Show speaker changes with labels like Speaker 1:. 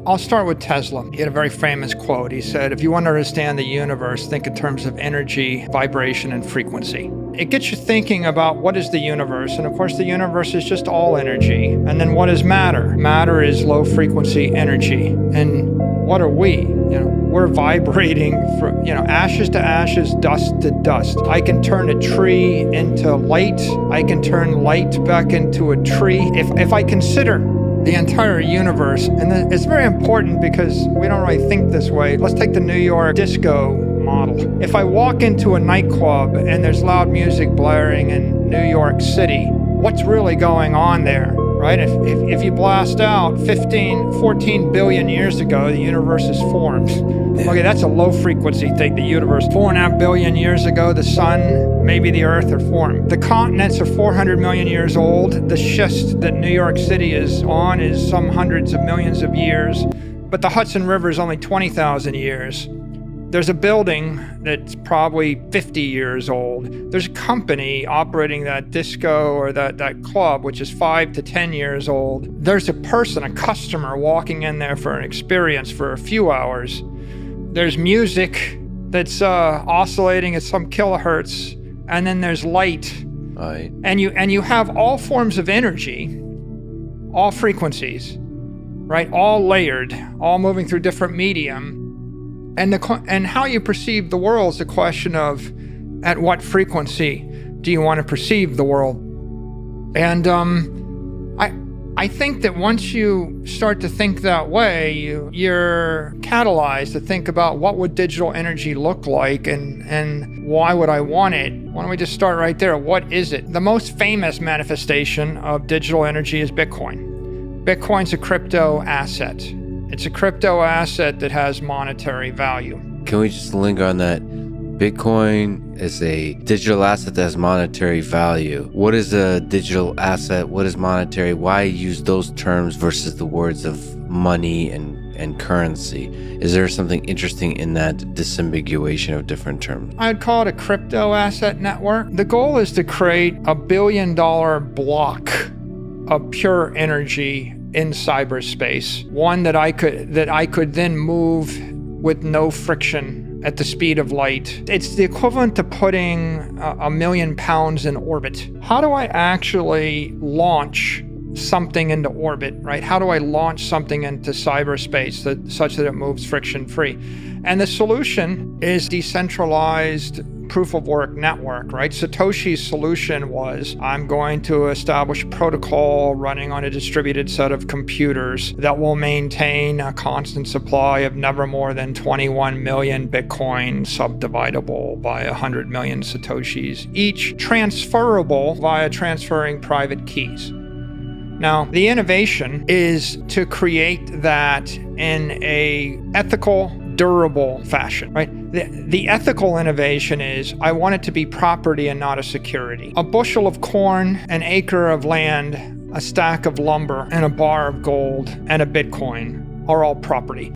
Speaker 1: I'll start with Tesla. He had a very famous quote. He said, if you want to understand the universe, think in terms of energy, vibration, and frequency. It gets you thinking about what is the universe. And of course, the universe is just all energy. And then what is matter? Matter is low frequency energy. And what are we? We're vibrating from, ashes to ashes, dust to dust. I can turn a tree into light. I can turn light back into a tree. If I consider the entire universe, and it's very important because we don't really think this way. Let's take the New York disco model. If I walk into a nightclub and there's loud music blaring in New York City, what's really going on there? Right? If you blast out 14 billion years ago, the universe is formed. Okay, that's a low frequency thing. The universe, 4.5 billion years ago, the sun, maybe the earth are formed. The continents are 400 million years old. The schist that New York City is on is some hundreds of millions of years. But the Hudson River is only 20,000 years. There's a building that's probably 50 years old. There's a company operating that disco or that club, which is 5 to 10 years old. There's a person, a customer, walking in there for an experience for a few hours. There's music that's oscillating at some kilohertz, and then there's light.
Speaker 2: Right. And
Speaker 1: you have all forms of energy, all frequencies, right? All layered, all moving through different medium. And how you perceive the world is a question of at what frequency do you want to perceive the world. And I think that once you start to think that way, you're catalyzed to think about what would digital energy look like and why would I want it? Why don't we just start right there? What is it? The most famous manifestation of digital energy is Bitcoin. Bitcoin's a crypto asset. It's a crypto asset that has monetary value.
Speaker 2: Can we just linger on that? Bitcoin is a digital asset that has monetary value. What is a digital asset? What is monetary? Why use those terms versus the words of money and currency? Is there something interesting in that disambiguation of different terms?
Speaker 1: I'd call it a crypto asset network. The goal is to create a $1 billion block of pure energy in cyberspace, one that I could then move with no friction at the speed of light. It's the equivalent to putting 1 million pounds in orbit. How do I actually launch something into orbit, right? How do I launch something into cyberspace such that it moves friction-free? And the solution is decentralized proof of work network, right? Satoshi's solution was, I'm going to establish a protocol running on a distributed set of computers that will maintain a constant supply of never more than 21 million Bitcoin subdividable by 100 million Satoshis, each transferable via transferring private keys. Now, the innovation is to create that in a ethical, durable fashion, right? The ethical innovation is, I want it to be property and not a security. A bushel of corn, an acre of land, a stack of lumber, and a bar of gold, and a Bitcoin are all property.